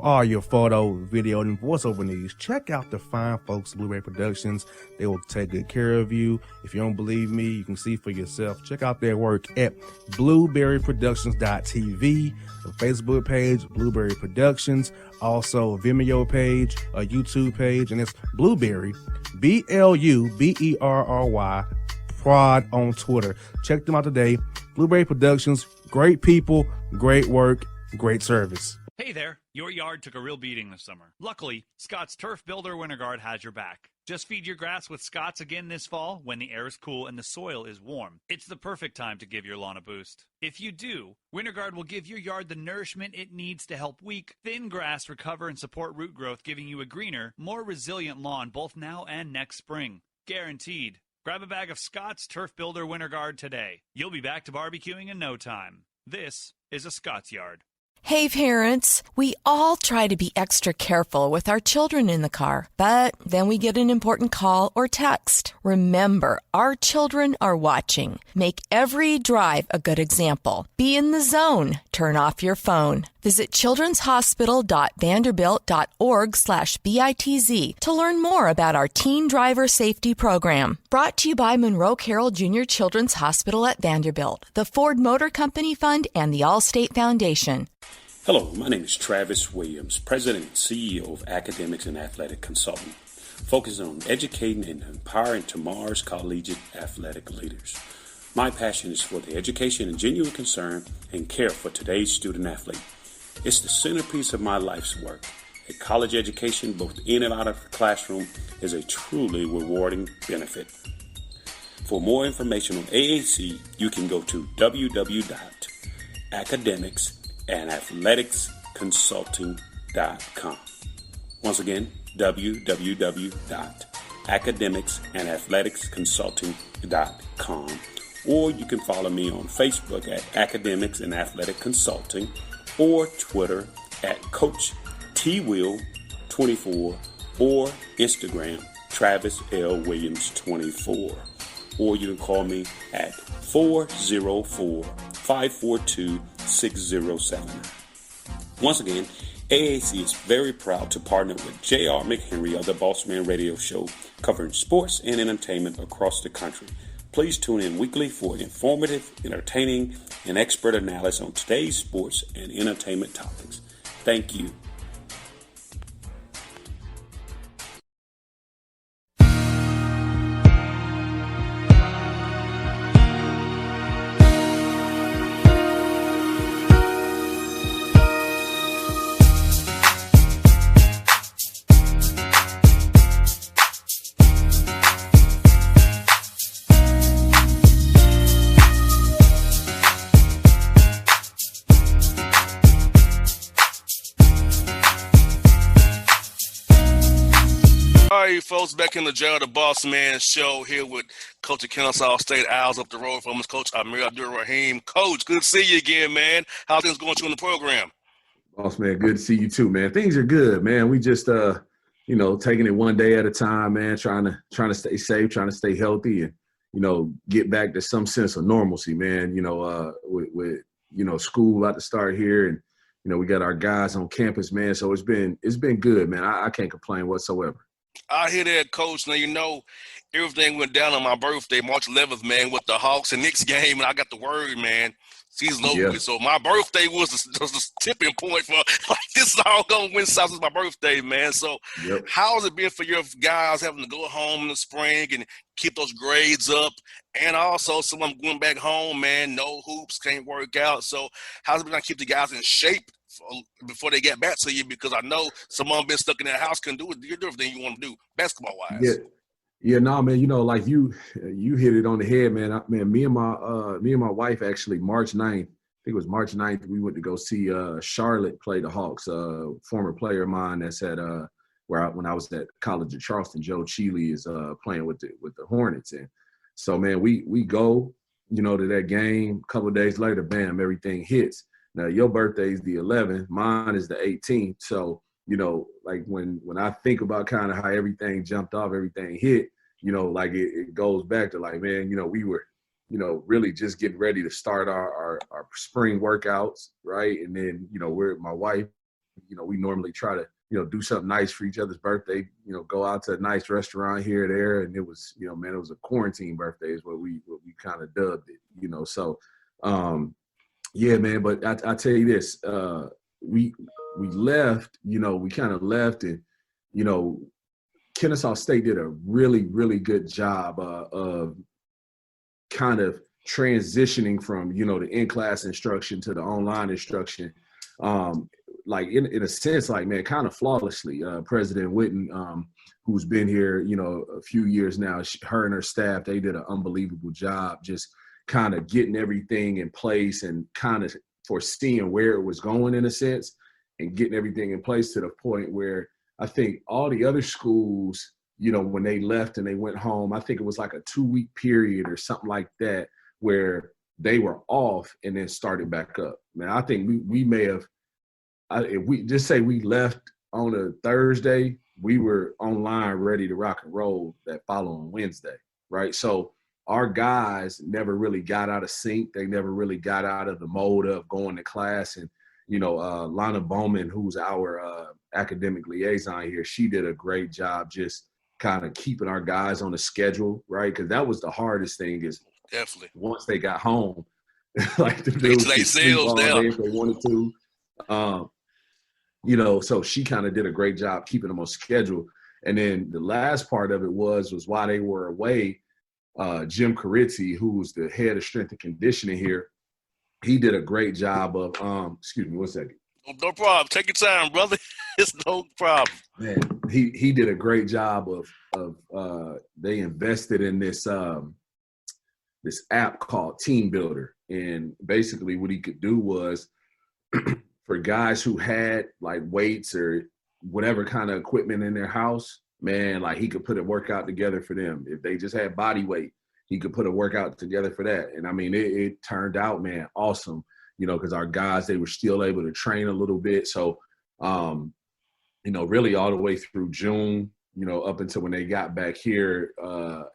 For all your photo, video, and voiceover needs, check out the fine folks at Blueberry Productions. They will take good care of you. If you don't believe me, you can see for yourself. Check out their work at blueberryproductions.tv, the Facebook page, Blueberry Productions, also a Vimeo page, a YouTube page, and it's Blueberry, BLUBERRY, Prod on Twitter. Check them out today. Blueberry Productions, great people, great work, great service. Hey there, your yard took a real beating this summer. Luckily, Scott's Turf Builder Winter Guard has your back. Just feed your grass with Scott's again this fall when the air is cool and the soil is warm. It's the perfect time to give your lawn a boost. If you do, Winter Guard will give your yard the nourishment it needs to help weak, thin grass recover and support root growth, giving you a greener, more resilient lawn both now and next spring. Guaranteed. Grab a bag of Scott's Turf Builder Winter Guard today. You'll be back to barbecuing in no time. This is a Scott's Yard. Hey parents, we all try to be extra careful with our children in the car, but then we get an important call or text. Remember, our children are watching. Make every drive a good example. Be in the zone. Turn off your phone. Visit childrenshospital.vanderbilt.org/BITZ to learn more about our Teen Driver Safety Program. Brought to you by Monroe Carroll Jr. Children's Hospital at Vanderbilt, the Ford Motor Company Fund, and the Allstate Foundation. Hello, my name is Travis Williams, President and CEO of Academics and Athletic Consulting, focusing on educating and empowering tomorrow's collegiate athletic leaders. My passion is for the education and genuine concern and care for today's student athlete. It's the centerpiece of my life's work. A college education, both in and out of the classroom, is a truly rewarding benefit. For more information on AAC, you can go to www.academicsandathleticsconsulting.com. Once again, www.academicsandathleticsconsulting.com. Or you can follow me on Facebook at Academics and Athletic Consulting, or Twitter at Coach TWill24, or Instagram Travis L. Williams 24. Or you can call me at 404-542-6079. Once again, AAC is very proud to partner with J.R. McHenry of the Bossman Radio Show, covering sports and entertainment across the country. Please tune in weekly for informative, entertaining, and expert analysis on today's sports and entertainment topics. Thank you. All right, folks, back in the jail, the Bossman show here with Coach of Kennesaw State Owls up the road from us, Coach Amir Abdur-Rahim. Coach, good to see you again, man. How things going to you in the program? Bossman, good to see you too, man. Things are good, man. We just, taking it one day at a time, man. Trying to stay safe, trying to stay healthy, and get back to some sense of normalcy, man. With school about to start here, and we got our guys on campus, man. So it's been good, man. I can't complain whatsoever. I hear that, Coach. Now, everything went down on my birthday, March 11th, man, with the Hawks and Knicks game, and I got the word, man, season over. Yeah. So my birthday was the tipping point for, this is all going to win South since my birthday, man. So How has it been for your guys having to go home in the spring and keep those grades up? And also, some of them going back home, man, no hoops, can't work out. So how's it been to keep the guys in shape before they get back to you? Because I know some of them been stuck in their house, couldn't do everything you want to do basketball wise. Man. Like you hit it on the head, man. Me and my wife actually March 9th. I think it was March 9th. We went to go see Charlotte play the Hawks. Former player of mine that's at when I was at College of Charleston, Joe Cheeley is playing with the Hornets, and so man, we go to that game. A couple of days later, bam, everything hits. Now, your birthday is the 11th. Mine is the 18th. So, like when I think about kind of how everything jumped off, everything hit, it goes back to like, man, we were, really just getting ready to start our spring workouts, right? And then, my wife we normally try to, do something nice for each other's birthday, go out to a nice restaurant here or there. And it was, man, it was a quarantine birthday is what we kind of dubbed it, so, yeah, man, but I tell you this, we left, we kind of left and, Kennesaw State did a really, really good job of kind of transitioning from, the in-class instruction to the online instruction. Like in a sense, like, man, kind of flawlessly. President Witten, who's been here, a few years now, her and her staff, they did an unbelievable job just kind of getting everything in place and kind of foreseeing where it was going in a sense and getting everything in place to the point where I think all the other schools, when they left and they went home, I think it was like a 2-week period or something like that where they were off and then started back up. Man, I think we may have, if we just say we left on a Thursday, we were online ready to rock and roll that following Wednesday, right? So our guys never really got out of sync. They never really got out of the mode of going to class. And, Lana Bowman, who's our academic liaison here, she did a great job just kind of keeping our guys on the schedule, right? Because that was the hardest thing is definitely once they got home, like the dudes could sleep all day if they wanted to. So she kind of did a great job keeping them on schedule. And then the last part of it was while they were away, Jim Carizzi, who was the head of strength and conditioning here, he did a great job of, excuse me, 1 second. No problem. Take your time, brother. It's no problem. Man, he did a great job of they invested in this this app called Team Builder. And basically what he could do was for guys who had like weights or whatever kind of equipment in their house, man, like he could put a workout together for them. If they just had body weight, he could put a workout together for that. And I mean, it turned out, man, awesome, because our guys, they were still able to train a little bit. So, really all the way through June, up until when they got back here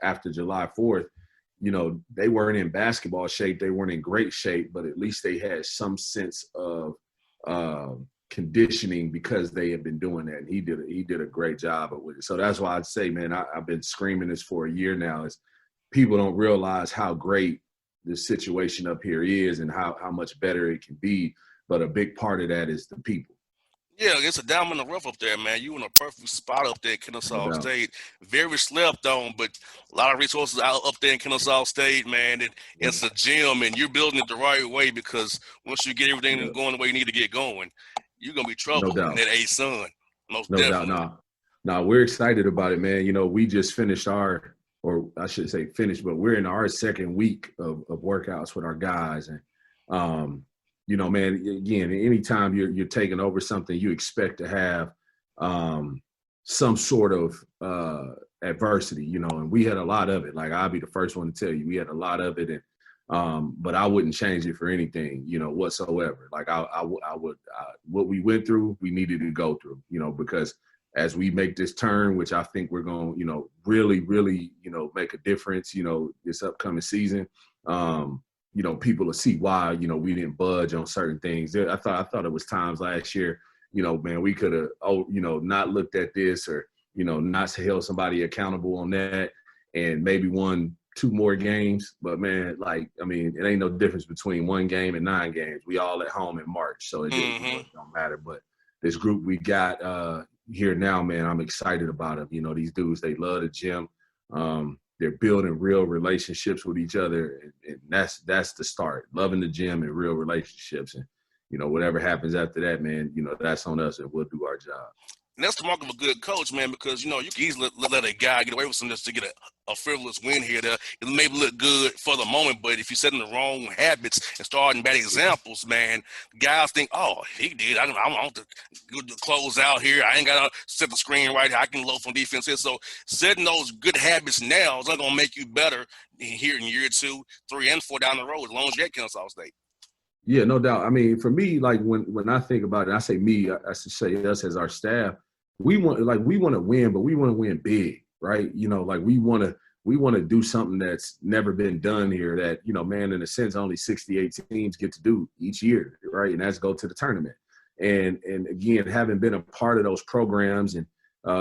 after July 4th, they weren't in basketball shape. They weren't in great shape, but at least they had some sense of conditioning because they had been doing that. And he did a great job with it. So that's why I'd say, man, I've been screaming this for a year now is people don't realize how great the situation up here is and how much better it can be. But a big part of that is the people. Yeah, it's a diamond in the rough up there, man. You in a perfect spot up there at Kennesaw State. Very slept on, but a lot of resources out up there in Kennesaw State, man. It's a gym, and you're building it the right way because once you get everything going the way you need to get going, you're going to be trouble in that A-Sun. Most definitely. No, we're excited about it, man. We just finished or I should say finished, but we're in our second week of workouts with our guys. And, man, again, anytime you're taking over something, you expect to have some sort of adversity, and we had a lot of it. Like, I'll be the first one to tell you, we had a lot of it. And, but I wouldn't change it for anything, whatsoever. Like I would, what we went through, we needed to go through, because as we make this turn, which I think we're going to, really, really, make a difference, this upcoming season, people will see why, we didn't budge on certain things. I thought it was times last year, man, we could have, not looked at this or, not held somebody accountable on that and maybe won 2 more games. But, man, it ain't no difference between 1 game and 9 games. We all at home in March, so it don't matter. But this group we got here now, man, I'm excited about them. These dudes, they love the gym. They're building real relationships with each other, and that's the start. Loving the gym and real relationships, and whatever happens after that, man, that's on us, and we'll do our job. And that's the mark of a good coach, man, because, you can easily let a guy get away with something just to get a frivolous win here. It may look good for the moment, but if you're setting the wrong habits and starting bad examples, man, guys think, oh, he did. I want to close out here. I ain't got to set the screen right here. I can load from defense here. So setting those good habits now is not going to make you better here in year 2, 3, and 4 down the road as long as you're at Kennesaw State. Yeah, no doubt. I mean, for me, like when I think about it, I say me, I should say us as our staff, we want to win, but we want to win big, right? We want to do something that's never been done here that, man, in a sense, only 68 teams get to do each year, right? And that's go to the tournament. And again, having been a part of those programs and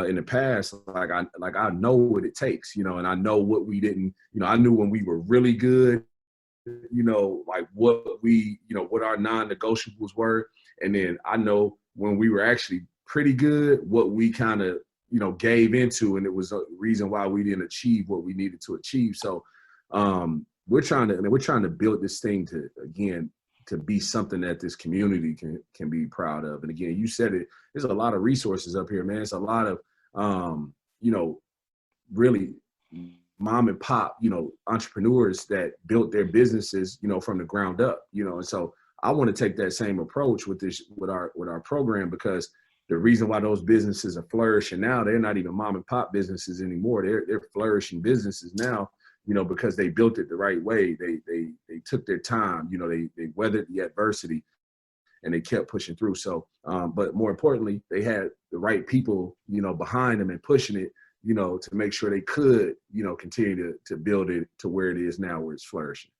in the past, I know what it takes, you know, and I know what we didn't, you know, I knew when we were really good, you know, like what we, you know, what our non-negotiables were. And then I know when we were actually pretty good, what we kind of, you know, gave into, and it was a reason why we didn't achieve what we needed to achieve. So we're trying to build this thing to, again, to be something that this community can be proud of. And again, you said it, there's a lot of resources up here, man. It's a lot of, you know, really mom and pop, you know, entrepreneurs that built their businesses, you know, from the ground up, you know. And so I want to take that same approach with our program, because the reason why those businesses are flourishing now, they're not even mom and pop businesses anymore. They're flourishing businesses now, you know, because they built it the right way. They took their time, you know, they weathered the adversity and they kept pushing through. So, but more importantly, they had the right people, you know, behind them and pushing it, you know, to make sure they could, you know, continue to build it to where it is now, where it's flourishing.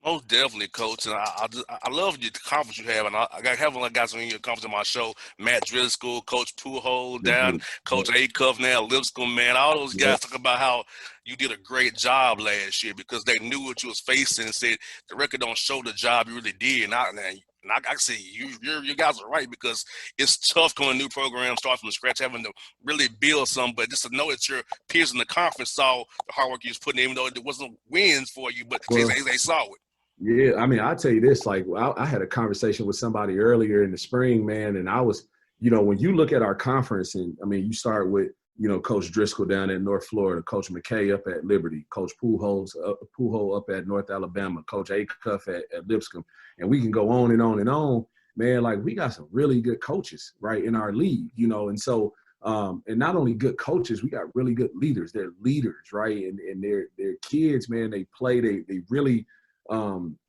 Most definitely, Coach. And I love the conference you have. And I have one of the guys on your conference on my show, Matt Driscoll, Coach Pujols down, Coach Acuff now, Lipscomb, man. All those guys talk about how you did a great job last year because they knew what you was facing and said the record don't show the job you really did. And I say you guys are right, because it's tough going new programs, start from scratch, having to really build some. But just to know that your peers in the conference saw the hard work you was putting in, even though it wasn't wins for you, but they saw it. Yeah, I mean, I'll tell you this, like I had a conversation with somebody earlier in the spring, man, and I was, you know, when you look at our conference, and I mean, you start with, you know, Coach Driscoll down in North Florida, Coach McKay up at Liberty, Coach Pujols up at North Alabama, Coach Acuff at Lipscomb, and we can go on and on and on, man. Like, we got some really good coaches, right, in our league, you know, and so and not only good coaches, we got really good leaders. They're leaders, right, and they're kids, man. They play, they really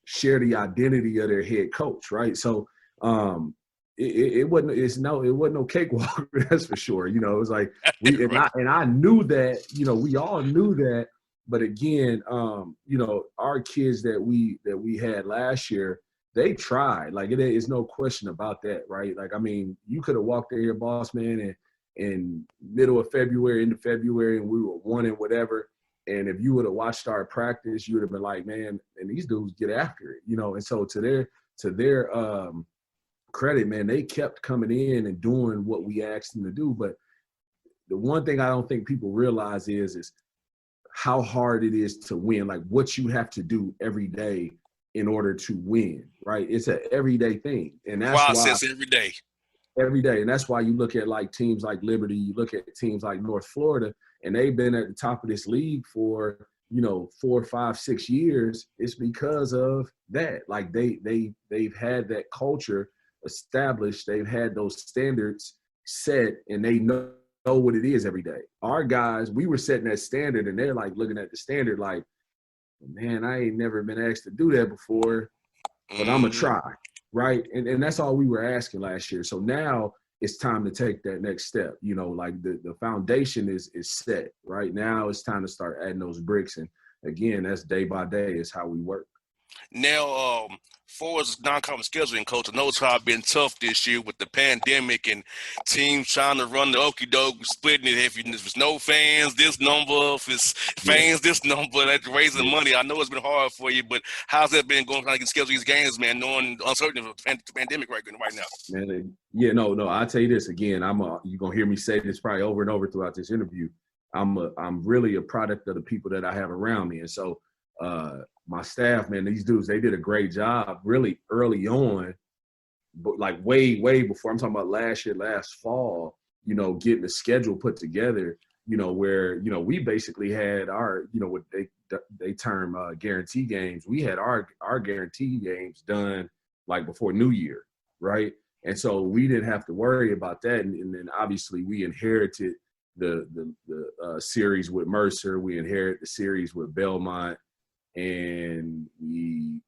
share the identity of their head coach, right? So it wasn't no cakewalk, that's for sure. You know, it was like I knew that, you know, we all knew that, but again, you know, our kids that we had last year, they tried. Like, it is no question about that, right? Like, I mean, you could have walked in here, Bossman, in middle of February, into February, and we were 1 and whatever. And if you would have watched our practice, you would have been like, man, and these dudes get after it, you know. And so to their credit, man, they kept coming in and doing what we asked them to do. But the one thing I don't think people realize is how hard it is to win, like what you have to do every day in order to win, right? It's an everyday thing. And that's process why every day. And that's why you look at like teams like Liberty, you look at teams like North Florida, and they've been at the top of this league for, you know, 4, 5, 6 years. It's because of that. Like they've had that culture established. They've had those standards set, and they know what it is every day. Our guys, we were setting that standard, and they're like looking at the standard like, man, I ain't never been asked to do that before, but I'm gonna try, right? And that's all we were asking last year. So now it's time to take that next step. You know, like the foundation is set, right? Now it's time to start adding those bricks. And again, that's day by day is how we work. Now, for as non-conference scheduling, Coach, I know it's been tough this year with the pandemic and teams trying to run the okie doke, splitting it. If there's no fans, this number. If it's fans, this number. That's raising money. I know it's been hard for you, but how's that been going, trying to schedule these games, man, knowing the uncertainty of the pandemic right now? Man, yeah, no. I'll tell you this again. You're gonna hear me say this probably over and over throughout this interview. I'm really a product of the people that I have around me, and so my staff, man, these dudes, they did a great job really early on, but like way before. I'm talking about last fall, you know, getting the schedule put together, you know, where, you know, we basically had our, you know, what they term guarantee games. We had our guarantee games done like before New Year, right? And so we didn't have to worry about that. And then obviously we inherited the series with Mercer. We inherited the series with Belmont. And we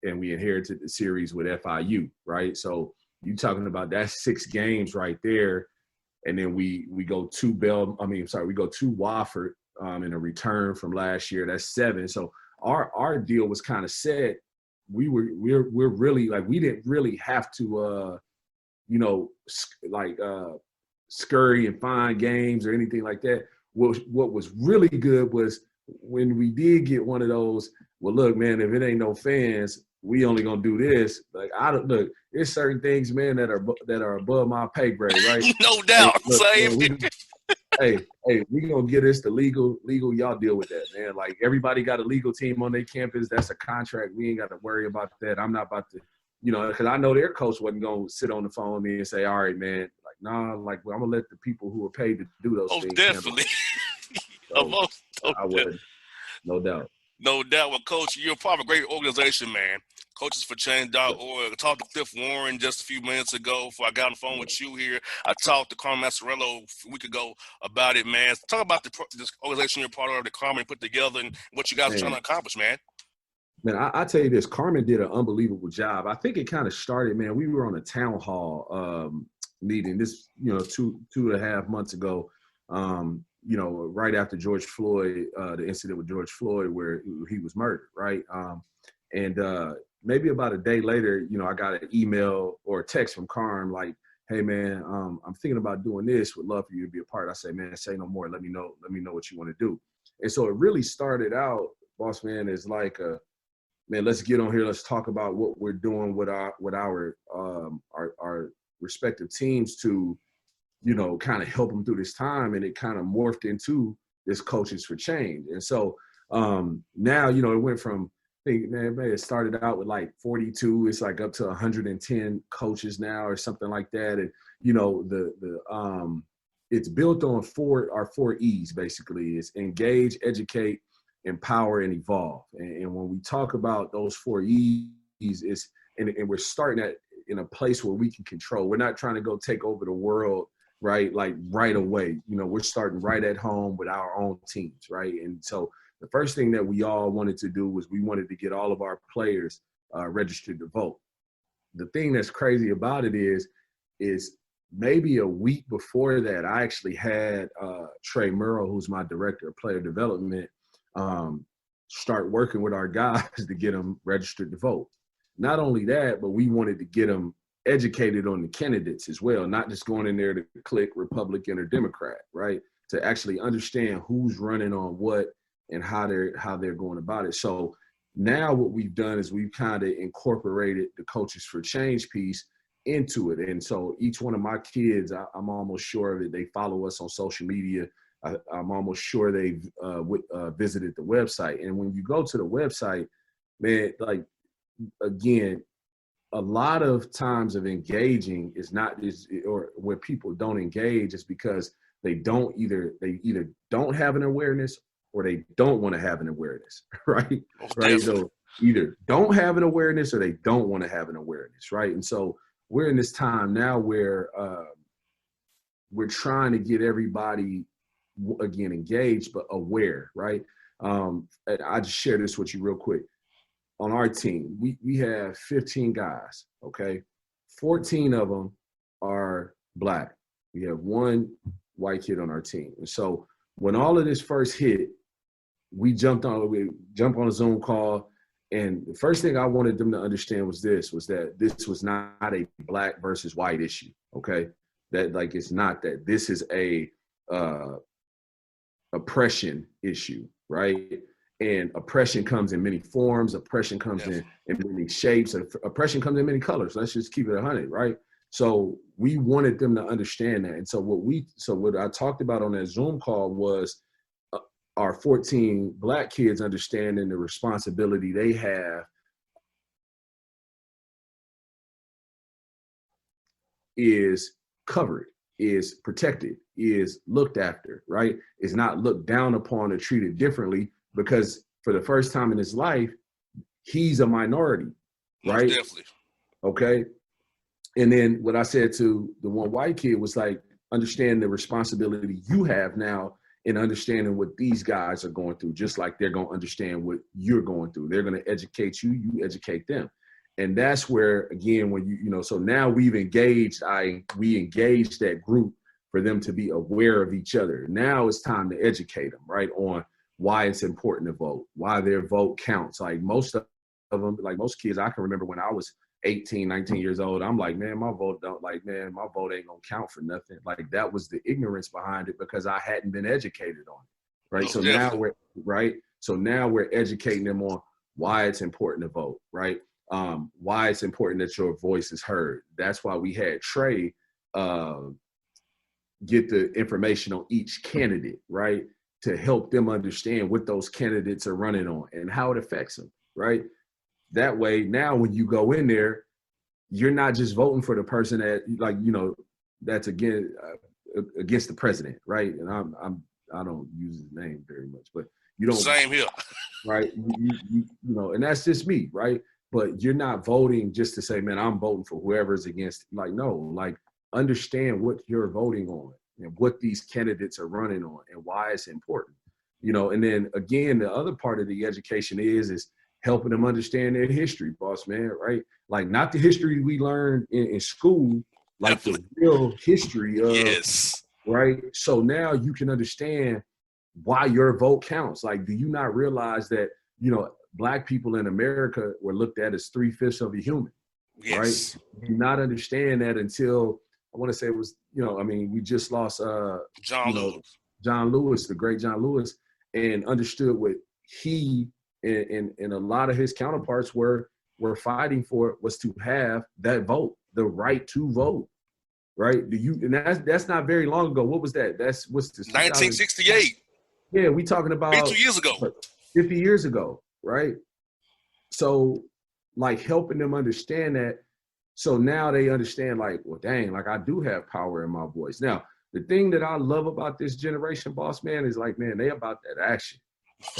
inherited the series with FIU, right? So you talking about that's 6 games right there, and then we go to Wofford in a return from last year. That's 7. So our deal was kind of set. We're really like we didn't really have to you know, like scurry and find games or anything like that. What was really good was when we did get one of those, well, look, man, if it ain't no fans, we only gonna do this. Like, I don't look. There's certain things, man, that are above my pay grade, right? No doubt. Hey, look, Same. man, we gonna get us the legal. Y'all deal with that, man. Like, everybody got a legal team on their campus. That's a contract. We ain't got to worry about that. I'm not about to, you know, because I know their coach wasn't gonna sit on the phone with me and say, all right, man, like, nah, like, well, I'm gonna let the people who are paid to do those things. Definitely. So, I would, no doubt. No doubt. Well, Coach, you're part of a great organization, man. CoachesForChange.org. I talked to Cliff Warren just a few minutes ago before I got on the phone with you here. I talked to Carmen Massarello a week ago about it, man. Talk about this organization you're part of, that Carmen put together, and what you guys are trying to accomplish, man. Man, I tell you this, Carmen did an unbelievable job. I think it kind of started, man. We were on a town hall meeting this, you know, two and a half months ago. You know, right after George Floyd, the incident with George Floyd where he was murdered, right? Maybe about a day later, you know, I got an email or a text from Carm like, hey, man, I'm thinking about doing this. Would love for you to be a part. I say, man, say no more. Let me know what you want to do. And so it really started out, Bossman, is like, man, let's get on here. Let's talk about what we're doing with our respective teams to, you know, kind of help them through this time. And it kind of morphed into this Coaches for Change. And so now, you know, it went from, it started out with like 42. It's like up to 110 coaches now or something like that. And, you know, it's built on our four E's, basically. It's engage, educate, empower, and evolve. And when we talk about those four E's, and we're starting in a place where we can control. We're not trying to go take over the world, right? Like right away. You know, we're starting right at home with our own teams, right? And so the first thing that we all wanted to do was we wanted to get all of our players registered to vote. The thing that's crazy about it is maybe a week before that, I actually had Trey Murrow, who's my director of player development, start working with our guys to get them registered to vote. Not only that, but we wanted to get them educated on the candidates as well, not just going in there to click Republican or Democrat, right? To actually understand who's running on what and how they're going about it. So now what we've done is we've kind of incorporated the Coaches for Change piece into it. And so each one of my kids, I'm almost sure of it, they follow us on social media. I'm almost sure they've visited the website. And when you go to the website, man, like, again, a lot of times of engaging or where people don't engage is because they either don't have an awareness or they don't want to have an awareness, right? Right. So either don't have an awareness or they don't want to have an awareness, right? And so we're in this time now where we're trying to get everybody, again, engaged, but aware, right? I just share this with you real quick. On our team, we have 15 guys, okay? 14 of them are Black. We have one white kid on our team. And so when all of this first hit, we jumped on a Zoom call, and the first thing I wanted them to understand was that this was not a Black versus white issue, okay? That, like, it's not that. This is a oppression issue, right? And oppression comes in many forms. Oppression comes in many shapes. Oppression comes in many colors. Let's just keep it 100, right? So we wanted them to understand that. And so what I talked about on that Zoom call was our 14 Black kids understanding the responsibility they have is covered, is protected, is looked after, right? Is not looked down upon or treated differently, because for the first time in his life, he's a minority, right? Most definitely. Okay. And then what I said to the one white kid was like, understand the responsibility you have now in understanding what these guys are going through, just like they're going to understand what you're going through. They're going to educate you, you educate them. And that's where, again, when so now we engaged that group for them to be aware of each other. Now it's time to educate them, right, on why it's important to vote, why their vote counts. Like most of them, like most kids, I can remember when I was 18, 19 years old, I'm like, man, my vote ain't gonna count for nothing. Like that was the ignorance behind it because I hadn't been educated on it. Right. So now we're educating them on why it's important to vote, right? Why it's important that your voice is heard. That's why we had Trey get the information on each candidate, right? To help them understand what those candidates are running on and how it affects them, right? That way, now when you go in there, you're not just voting for the person that, like, you know, that's against the president, right? And I don't use his name very much, but you don't. Same here. Right? You know, and that's just me, right? But you're not voting just to say, man, I'm voting for whoever's against. Like, no, like understand what you're voting on and what these candidates are running on and why it's important. You know, and then again, the other part of the education is helping them understand their history, boss man, right? Like not the history we learned in school, like the real history of, yes, right? So now you can understand why your vote counts. Like, do you not realize that, you know, Black people in America were looked at as 3/5 of a human, yes. right? You do not understand that until, I want to say it was, you know, I mean, we just lost John Lewis, the great John Lewis, and understood what he and a lot of his counterparts were fighting for was to have that vote, the right to vote, right? And that's not very long ago. What was that? What's this? 1968. Yeah, we talking about 52 years ago. 50 years ago, right? So, like helping them understand that. So now they understand, like, well, dang, like I do have power in my voice. Now, the thing that I love about this generation, boss man, is like, man, they about that action,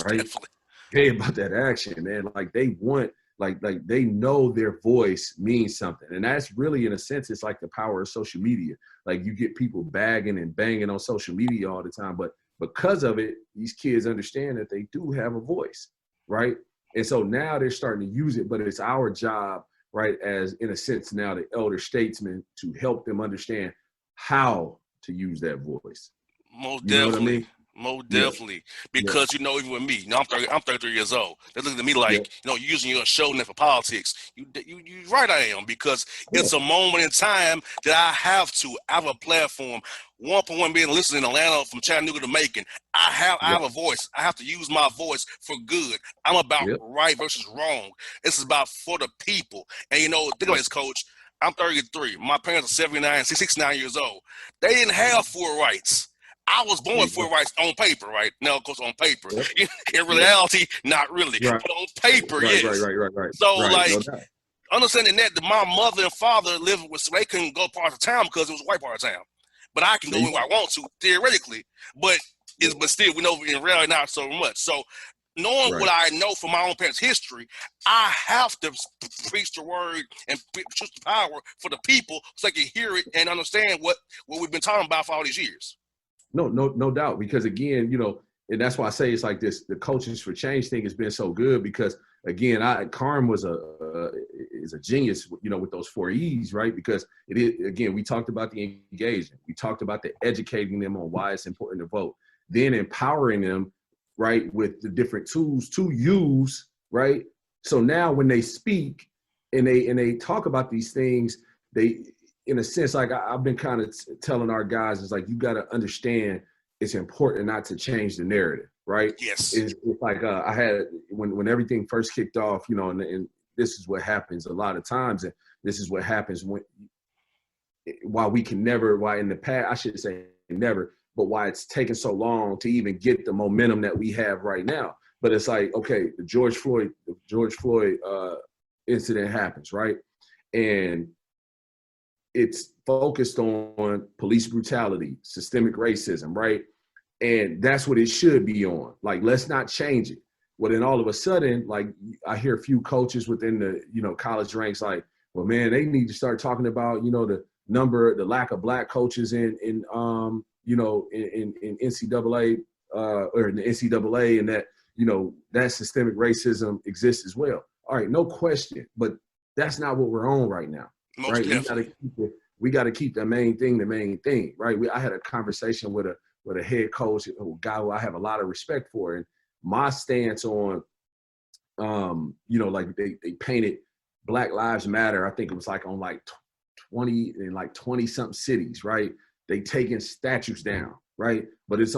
right? Definitely. They about that action, man. Like they want, like they know their voice means something. And that's really, in a sense, it's like the power of social media. Like you get people bagging and banging on social media all the time, but because of it, these kids understand that they do have a voice, right? And so now they're starting to use it, but it's our job, right, as, in a sense, now the elder statesmen, to help them understand how to use that voice. Most You know what I definitely. mean? Most definitely. Because, you know, even with me, you know, I'm 33 years old. They're looking at me like, you know, using your show net for politics. You right, I am, because it's a moment in time that I have a platform. 1.1 million listeners in Atlanta, from Chattanooga to Macon. I have a voice. I have to use my voice for good. I'm about right versus wrong. This is about for the people. And, you know, think about this, Coach. I'm 33. My parents are 79, 69 years old. They didn't have full rights. I was born with full rights on paper, right? Now, of course, on paper. In reality, not really. But on paper, yes. Right. So, right. like, understanding that my mother and father lived with, so they couldn't go part of town because it was a white part of town. But I can go anywhere I want to, theoretically. But still, we know in reality not so much. So, knowing what I know from my own parents' history, I have to preach the word and preach the power for the people so they can hear it and understand what we've been talking about for all these years. No doubt. Because again, you know, and that's why I say it's like this, the Coaches for Change thing has been so good because, again, Carm is a genius, you know, with those 4 E's, right? Because it is, again, we talked about the engagement. We talked about the educating them on why it's important to vote. Then empowering them, right, with the different tools to use, right? So now when they speak and they talk about these things, they, in a sense, like I've been kind of telling our guys, it's like, you got to understand it's important not to change the narrative, right? Yes. It's like I had, when everything first kicked off, you know, and this is what happens a lot of times, and this is what happens why in the past, I should say never, but why it's taken so long to even get the momentum that we have right now. But it's like, okay, the George Floyd incident happens, right? And it's focused on police brutality, systemic racism, right? And that's what it should be on. Like, let's not change it. Well, then all of a sudden, like, I hear a few coaches within the, you know, college ranks like, well, man, they need to start talking about, you know, the lack of Black coaches in NCAA or in the NCAA, and that, you know, that systemic racism exists as well. All right, no question, but that's not what we're on right now. Most right? definitely. We got to keep the main thing, right? I had a conversation with a head coach, a guy who I have a lot of respect for, and my stance on, you know, like they painted Black Lives Matter, I think it was like on like 20 something cities, right? They taking statues down, right? But it's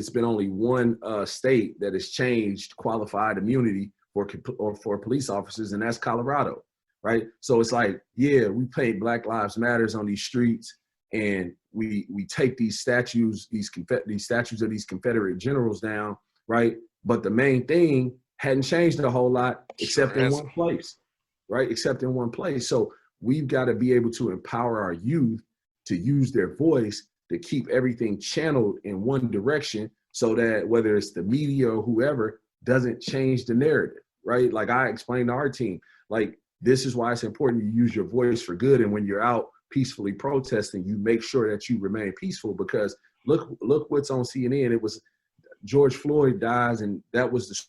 been only one state that has changed qualified immunity for police officers, and that's Colorado, right? So it's like, yeah, we paint Black Lives Matters on these streets, and we take these statues, these statues of these Confederate generals down, right? But the main thing hadn't changed a whole lot except in one place, right? Except in one place. So we've got to be able to empower our youth to use their voice to keep everything channeled in one direction, so that whether it's the media or whoever doesn't change the narrative, right? Like I explained to our team, like, this is why it's important you use your voice for good. And when you're out peacefully protesting, you make sure that you remain peaceful, because look what's on CNN. It was George Floyd dies, and that was the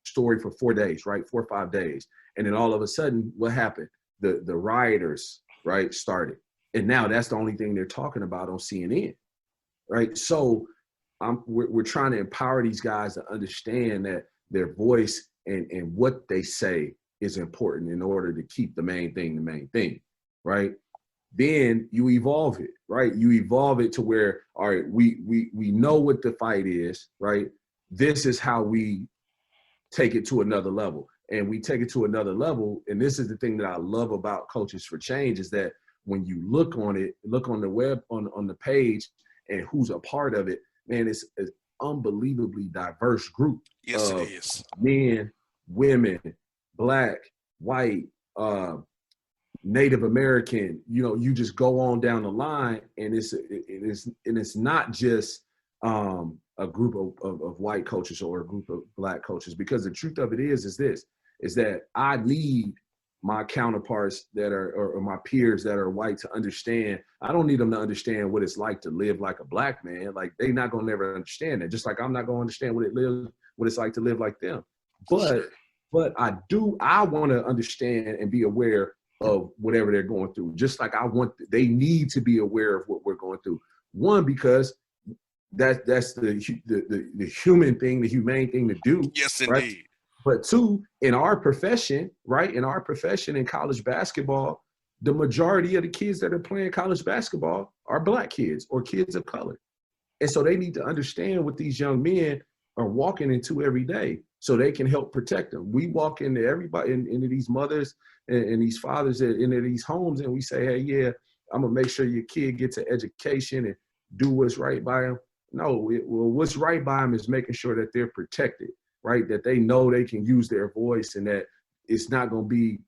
story for 4 days, right? 4 or 5 days. And then all of a sudden, what happened? The rioters, right, started. And now that's the only thing they're talking about on CNN, right? So we're trying to empower these guys to understand that their voice and what they say is important in order to keep the main thing, right? Then you evolve it, right? You evolve it to where, all right, we know what the fight is, right? This is how we take it to another level. And we take it to another level. And this is the thing that I love about Coaches for Change, is that when you look on the web, on the page, and who's a part of it, man, it's an unbelievably diverse group. Yes, it is. Men, women, Black, white, Native American, you just go on down the line, and it's not just a group of white coaches or a group of Black coaches, because the truth of it is that I need my counterparts that are, or my peers that are white, to understand. I don't need them to understand what it's like to live like a Black man. Like, they're not gonna never understand it. Just like I'm not gonna understand what it's like to live like them. But I want to understand and be aware of whatever they're going through. Just like they need to be aware of what we're going through. One, because that's the human thing, the humane thing to do. Yes, right? indeed. But two, in our profession, right? In our profession, in college basketball, the majority of the kids that are playing college basketball are Black kids or kids of color. And so they need to understand what these young men are walking into every day, so they can help protect them. We walk into everybody, into these mothers and these fathers into these homes, and we say, hey, yeah, I'm gonna make sure your kid gets an education and do what's right by them. No, what's right by them is making sure that they're protected, right? That they know they can use their voice, and that it's not gonna be,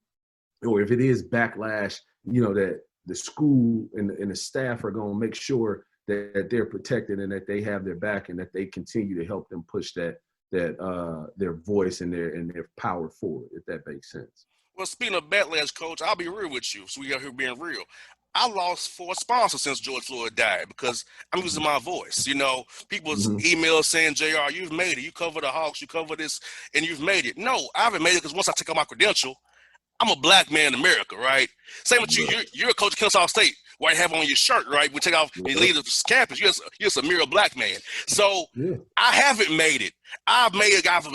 or if it is backlash, that the school and the staff are gonna make sure that they're protected, and that they have their back, and that they continue to help them push their voice and their power forward, if that makes sense. Well, speaking of backlash, Coach, I'll be real with you. So we out here being real. I lost 4 sponsors since George Floyd died, because I'm using my voice. People's emails saying, JR, you've made it. You cover the Hawks, you cover this, and you've made it. No, I haven't made it, because once I take out my credential, I'm a Black man in America, right? Same with you. You're a coach of Kennesaw State, where you have on your shirt, right? We take off and leave the campus. You're a mere Black man. So I haven't made it. I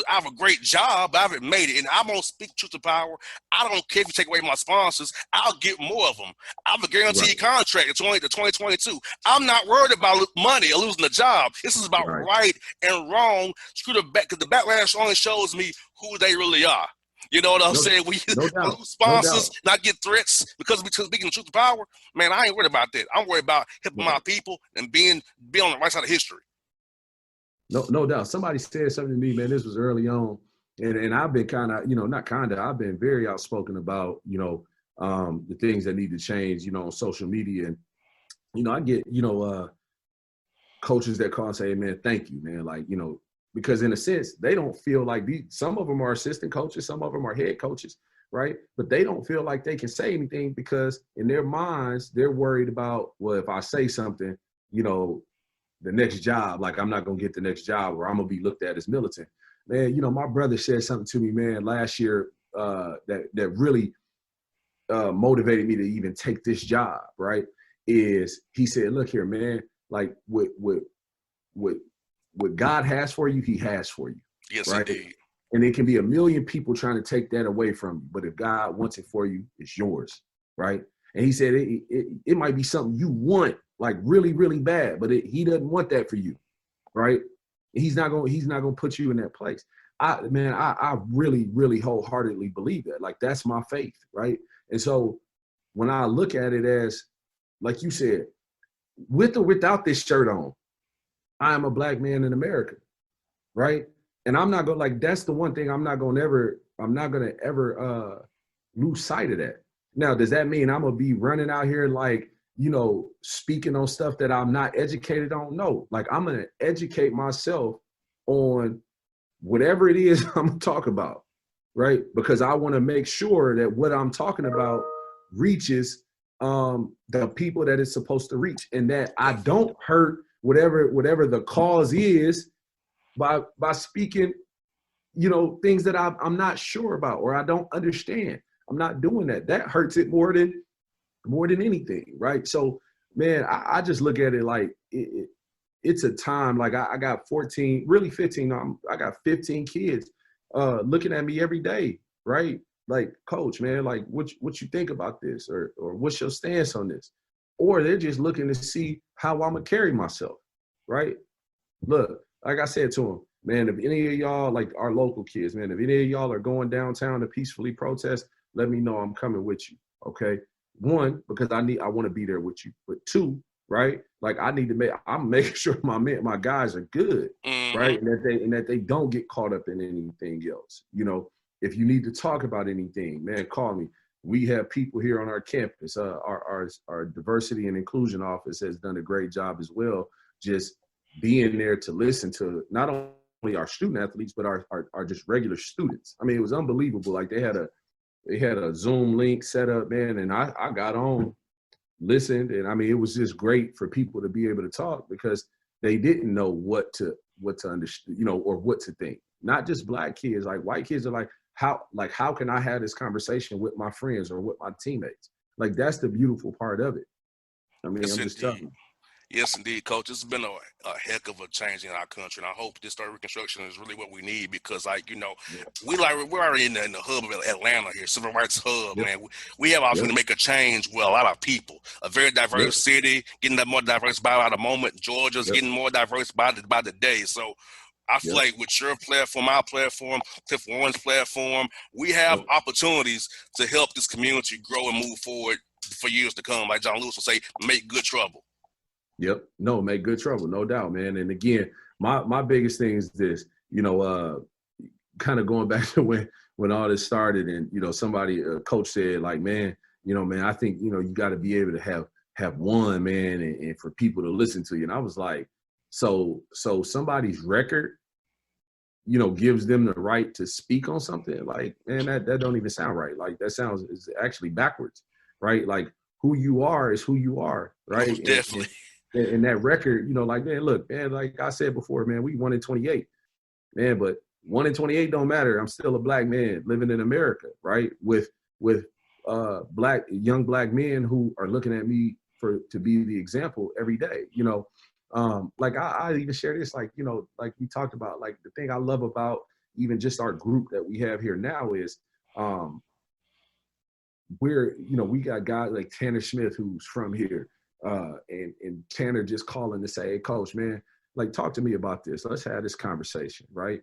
have a great job. I haven't made it. And I'm going to speak truth to power. I don't care if you take away my sponsors. I'll get more of them. I have a guaranteed contract to 2022. I'm not worried about money or losing a job. This is about right and wrong. Screw the back, because the backlash only shows me who they really are. You know what I'm saying? We lose sponsors, not get threats because we're speaking the truth to power. Man, I ain't worried about that. I'm worried about helping my people and being on the right side of history. No doubt. Somebody said something to me, man. This was early on, and I've been I've been very outspoken about the things that need to change, on social media, and I get coaches that call and say, hey, man, thank you, man, like because in a sense, they don't feel like some of them are assistant coaches, some of them are head coaches, right? But they don't feel like they can say anything, because in their minds, they're worried about, well, if I say something, the next job, like I'm not going to get the next job, or I'm going to be looked at as militant. Man, my brother said something to me, man, last year that really motivated me to even take this job, right? Is he said, look here, man, like what God has for you, he has for you. Yes, right? indeed. And it can be a million people trying to take that away from you. But if God wants it for you, it's yours, right? And he said it might be something you want, like really, really bad, but he doesn't want that for you, right? He's not gonna put you in that place. I really, really wholeheartedly believe that. Like, that's my faith, right? And so when I look at it as, like you said, with or without this shirt on, I am a black man in America, right? And I'm not gonna, like, that's the one thing I'm not gonna ever lose sight of that. Now, does that mean I'm gonna be running out here like, you know, speaking on stuff that I'm not educated on? No, like, I'm gonna educate myself on whatever it is I'm gonna talk about, right? Because I want to make sure that what I'm talking about reaches the people that it's supposed to reach, and that I don't hurt whatever the cause is by speaking, you know, things that I'm not sure about or I don't understand. I'm not doing that. That hurts it more than anything, right? So, man, I just look at it like it's a time. Like, I got 14, really 15. I got 15 kids looking at me every day, right? Like, coach, man, like, what you think about this, or what's your stance on this? Or they're just looking to see how I'm gonna carry myself, right? Look, like I said to them, man, if any of y'all, like our local kids, man, if any of y'all are going downtown to peacefully protest, let me know. I'm coming with you, okay? One, because I want to be there with you. But two, right? Like, I'm making sure my guys are good, right? And that they don't get caught up in anything else. You know, if you need to talk about anything, man, call me. We have people here on our campus. Our diversity and inclusion office has done a great job as well, just being there to listen to not only our student athletes, but our just regular students. I mean, it was unbelievable. Like, they had a Zoom link set up, man, and I got on, listened, and I mean, it was just great for people to be able to talk, because they didn't know what to understand, you know, or what to think. Not just black kids, like white kids are like, how can I have this conversation with my friends or with my teammates? Like, that's the beautiful part of it. I mean, yes, I'm just telling you. Yes, indeed, Coach. It's been a heck of a change in our country, and I hope this third reconstruction is really what we need, because, like, you know, we're already in the hub of Atlanta here, civil rights hub, man. We have opportunity to make a change with a lot of people. A very diverse city, getting that more diverse by the moment. Georgia's getting more diverse by the day. So I feel like with your platform, our platform, Cliff Warren's platform, we have opportunities to help this community grow and move forward for years to come. Like John Lewis will say, make good trouble. Yep. No, make good trouble, no doubt, man. And again, my biggest thing is this, you know, kind of going back to when all this started, and, you know, a coach said, like, man, I think, you know, you got to be able to have one, man, and for people to listen to you. And I was like, so somebody's record, you know, gives them the right to speak on something? Like, man, that don't even sound right. Like, is actually backwards, right? Like, who you are is who you are, right? Most definitely. And that record, you know, like, man, look, man, like I said before, man, we 1 in 28, man, but 1 in 28 don't matter. I'm still a black man living in America, right? With young black men who are looking at me to be the example every day, you know. Like, I even share this, like, you know, like we talked about, like, the thing I love about even just our group that we have here now is we got guys like Tanner Smith, who's from here. And Tanner just calling to say, hey, coach, man, like, talk to me about this. Let's have this conversation, right?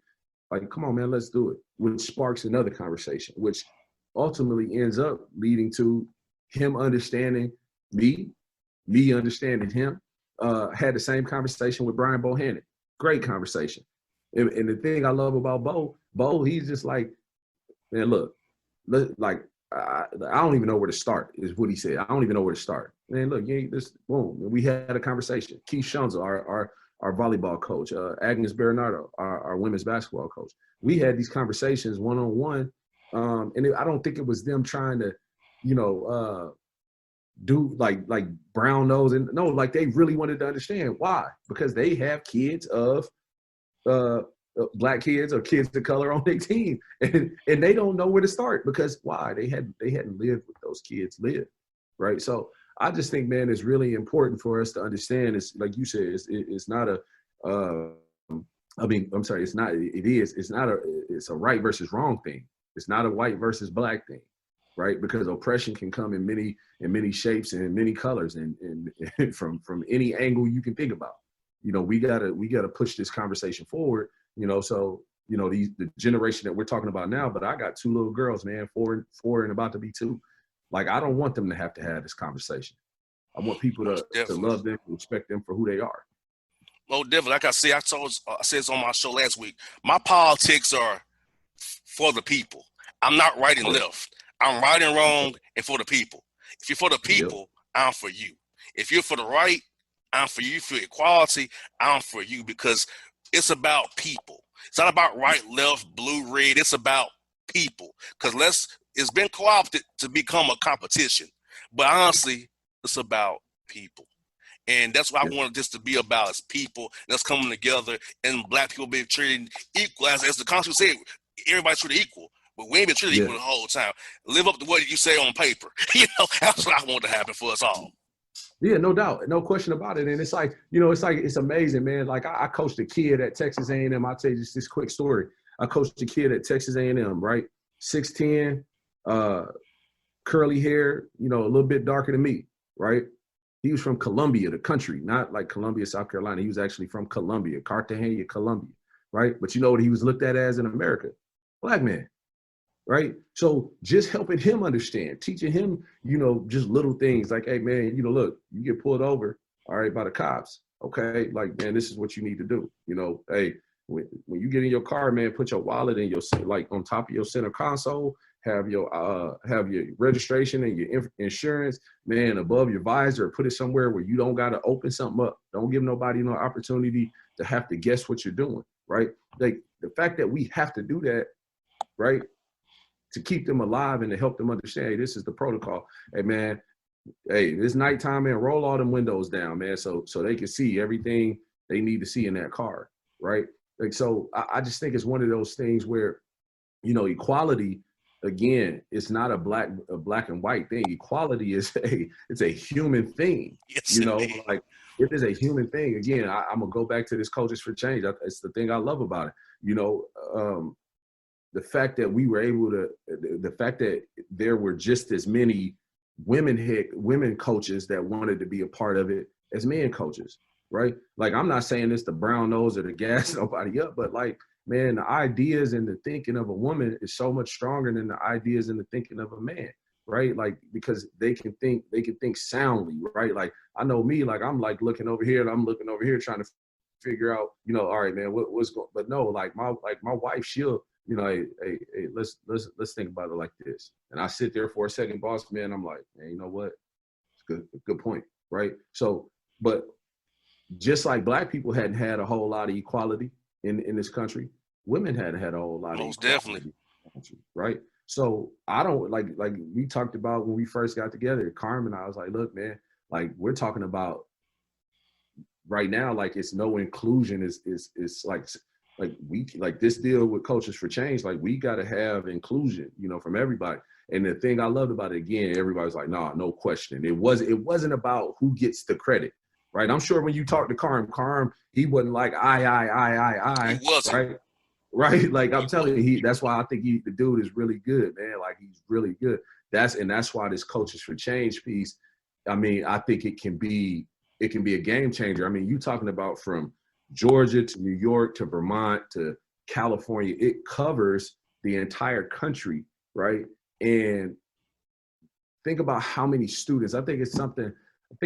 Like, come on, man, let's do it. Which sparks another conversation, which ultimately ends up leading to him understanding me understanding him. Had the same conversation with Brian Bohannon. Great conversation. And the thing I love about Bo, he's just like, man, look, like, I don't even know where to start, is what he said. I don't even know where to start. Man, look, boom. We had a conversation. Keith Shunzel, our volleyball coach, Agnes Bernardo, our women's basketball coach. We had these conversations one-on-one. And I don't think it was them trying to, you know, do like brown nose. And no, like, they really wanted to understand why. Because they have kids of black kids or kids of color on their team, and they don't know where to start, because why? They hadn't lived what those kids live, right? So I just think, man, it's really important for us to understand. It's like you said, it's not I mean, I'm sorry, it's not, it's a right versus wrong thing. It's not a white versus black thing, right? Because oppression can come in many shapes and in many colors and from any angle you can think about. You know, we gotta push this conversation forward, you know, so, you know, the generation that we're talking about now, but I got 2 little girls, man, four and about to be 2. Like, I don't want them to have this conversation. I want people to love them, respect them for who they are. Oh, definitely. Like I said, I said this on my show last week. My politics are for the people. I'm not right and left. I'm right and wrong and for the people. If you're for the people, I'm for you. If you're for the right, I'm for you. For equality, I'm for you, because it's about people. It's not about right, left, blue, red. It's about people. Because it's been co-opted to become a competition. But honestly, it's about people. And that's what I wanted this to be about, is people that's coming together and black people being treated equal. As the Constitution said, everybody's treated equal. But we ain't been treated equal the whole time. Live up to what you say on paper. You know, that's what I want to happen for us all. Yeah, no doubt. No question about it. And it's like, you know, it's amazing, man. Like, I coached a kid at Texas A&M. I'll tell you just this quick story. I coached a kid at Texas A&M, right? 6'10", curly hair, you know, a little bit darker than me, right? He was from Columbia, the country, not like Columbia, South Carolina. He was actually from Columbia, Cartagena, Columbia, right? But you know what he was looked at as in America? Black man, right? So just helping him understand, teaching him, you know, just little things like, hey, man, you know, look, you get pulled over, all right, by the cops, okay? Like, man, this is what you need to do. You know, hey, when you get in your car, man, put your wallet in your, like, on top of your center console, have your registration and your insurance, man, above your visor, put it somewhere where you don't got to open something up. Don't give nobody no opportunity to have to guess what you're doing, right? Like, the fact that we have to do that, right, to keep them alive and to help them understand, hey, this is the protocol. Hey, man, hey, it's nighttime, man, roll all them windows down, man, so they can see everything they need to see in that car, right? Like, so I just think it's one of those things where, you know, equality, again, it's not a black and white thing. Equality is it's a human thing. Yes, you know, like, it is a human thing. Again, I'm gonna go back to this Coaches for Change. It's the thing I love about it. You know, the fact that we were able to, the fact that there were just as many women coaches that wanted to be a part of it as men coaches, right? Like, I'm not saying this to brown nose or to gas nobody up, but like, man, the ideas and the thinking of a woman is so much stronger than the ideas and the thinking of a man, right? Like, because they can think soundly, right? Like, I know me, like, I'm like looking over here and I'm looking over here trying to figure out, you know, all right, man, what's going, but no, like my wife, she'll, you know, hey, let's think about it like this. And I sit there for a second, boss man, I'm like, man, you know what? It's good point, right? So, but just like black people hadn't had a whole lot of equality in this country, women hadn't had a whole lot of equality. Definitely. Right? So I don't, like we talked about when we first got together, Carmen and I was like, look, man, like, we're talking about right now, like, it's no inclusion is like we, like, this deal with Coaches for Change, like, we got to have inclusion, you know, from everybody. And the thing I loved about it, again, everybody's like, nah, no question. It wasn't about who gets the credit, right? I'm sure when you talk to Carm, he wasn't like, I. He wasn't. Right? Like, I'm telling you, that's why I think the dude is really good, man. Like, he's really good. That's why this Coaches for Change piece, I mean, I think it can be a game changer. I mean, you talking about from Georgia to New York to Vermont to California, it covers the entire country, right? And think about how many students. I think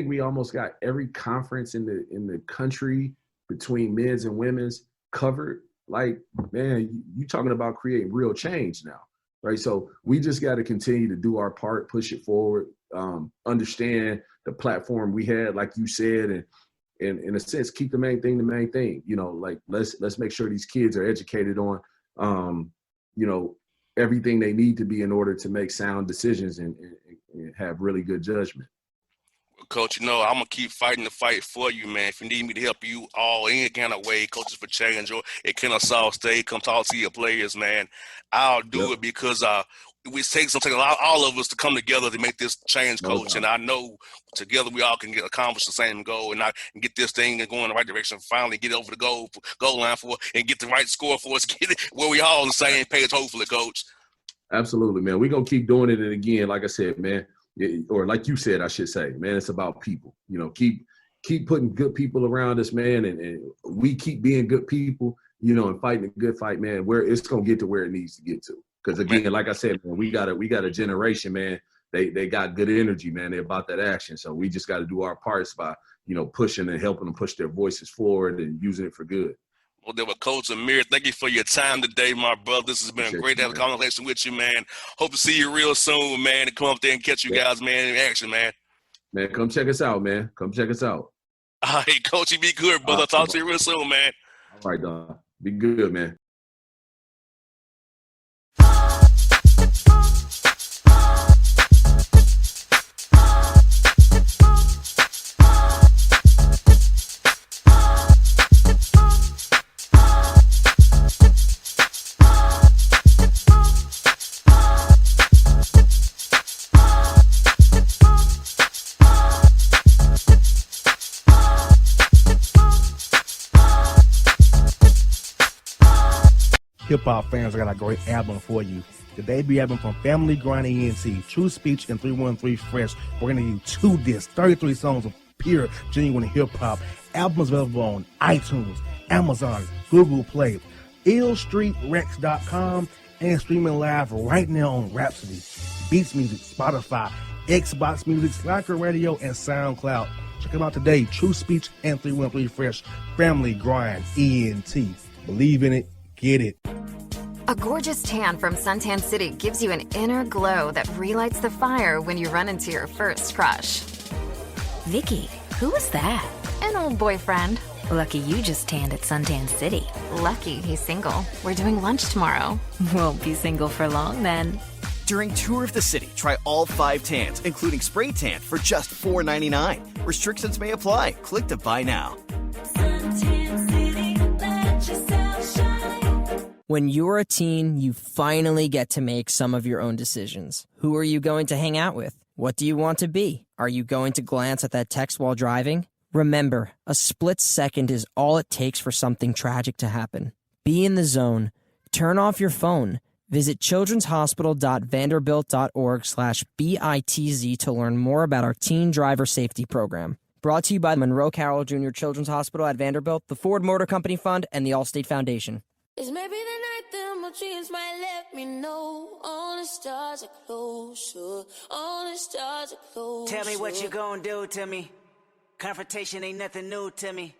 we almost got every conference in the country between men's and women's covered. Like, man, you talking about creating real change now, right? So we just got to continue to do our part, push it forward, understand the platform we had, like you said, and in a sense, keep the main thing, you know, like, let's make sure these kids are educated on, you know, everything they need to be in order to make sound decisions and have really good judgment. Coach, you know, I'm going to keep fighting the fight for you, man. If you need me to help you all any kind of way, Coaches for Change or at Kennesaw State, come talk to your players, man. I'll do it because it takes all of us to come together to make this change, Coach. And I know together we all can accomplish the same goal and get this thing and go in the right direction. Finally, get over the goal line and get the right score for us. Get it where we all on the same page. Hopefully, Coach. Absolutely, man. We're gonna keep doing it. And again, like I said, man, or like you said, I should say, man, it's about people. You know, keep putting good people around us, man, and we keep being good people. You know, and fighting a good fight, man. Where it's gonna get to where it needs to get to. Because again, like I said, man, we got a generation, man. They got good energy, man. They're about that action. So we just got to do our parts by, you know, pushing and helping them push their voices forward and using it for good. Well, there were Coach Amir. Thank you for your time today, my brother. This has been great to have a conversation with you, man. Hope to see you real soon, man, and come up there and catch you guys, man, in action, man. Man, come check us out, man. Come check us out. All right, Coach, you be good, brother. Talk to you real soon, man. All right, dog. Be good, man. Hip-hop fans, I got a great album for you. The debut album from Family Grind ENT, True Speech and 313 Fresh. We're going to give you 2 discs, 33 songs of pure, genuine hip-hop. Albums available on iTunes, Amazon, Google Play, illstreetrex.com, and streaming live right now on Rhapsody, Beats Music, Spotify, Xbox Music, Slacker Radio, and SoundCloud. Check them out today, True Speech and 313 Fresh, Family Grind ENT. Believe in it, get it. A gorgeous tan from Suntan City gives you an inner glow that relights the fire when you run into your first crush. Vicky, who was that? An old boyfriend. Lucky you just tanned at Suntan City. Lucky he's single. We're doing lunch tomorrow. Won't be single for long then. During Tour of the City, try all 5 tans, including spray tan, for just $4.99. Restrictions may apply. Click to buy now. Suntan City, let yourself shine. When you're a teen, you finally get to make some of your own decisions. Who are you going to hang out with? What do you want to be? Are you going to glance at that text while driving? Remember, a split second is all it takes for something tragic to happen. Be in the zone. Turn off your phone. Visit childrenshospital.vanderbilt.org/BITZ to learn more about our teen driver safety program. Brought to you by Monroe Carroll Jr. Children's Hospital at Vanderbilt, the Ford Motor Company Fund, and the Allstate Foundation. It's maybe the night that my dreams might let me know. All the stars are closer. All the stars are closer. Tell me what you gonna do to me. Confrontation ain't nothing new to me.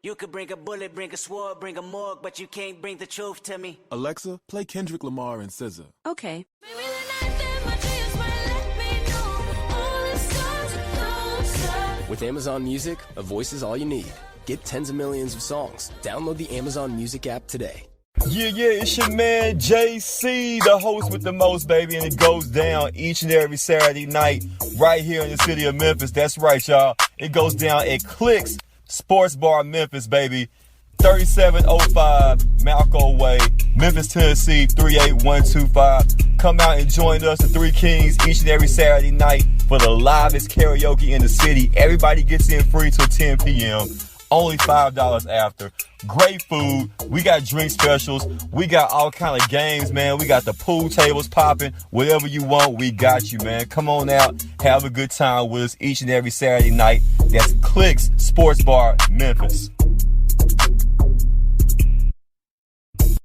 You could bring a bullet, bring a sword, bring a morgue, but you can't bring the truth to me. Alexa, play Kendrick Lamar and SZA. Okay. Maybe the night that my dreams might let me know. All the stars are closer. With Amazon Music, a voice is all you need. Get tens of millions of songs. Download the Amazon Music app today. Yeah, it's your man JC, the host with the most, baby, and it goes down each and every Saturday night right here in the city of Memphis. That's right, y'all. It goes down at Clicks Sports Bar Memphis, baby. 3705 Malco Way, Memphis, Tennessee, 38125. Come out and join us, the Three Kings, each and every Saturday night for the livest karaoke in the city. Everybody gets in free till 10 p.m. Only $5 after. Great food. We got drink specials. We got all kind of games, man. We got the pool tables popping. Whatever you want, we got you, man. Come on out. Have a good time with us each and every Saturday night. That's Clicks Sports Bar, Memphis.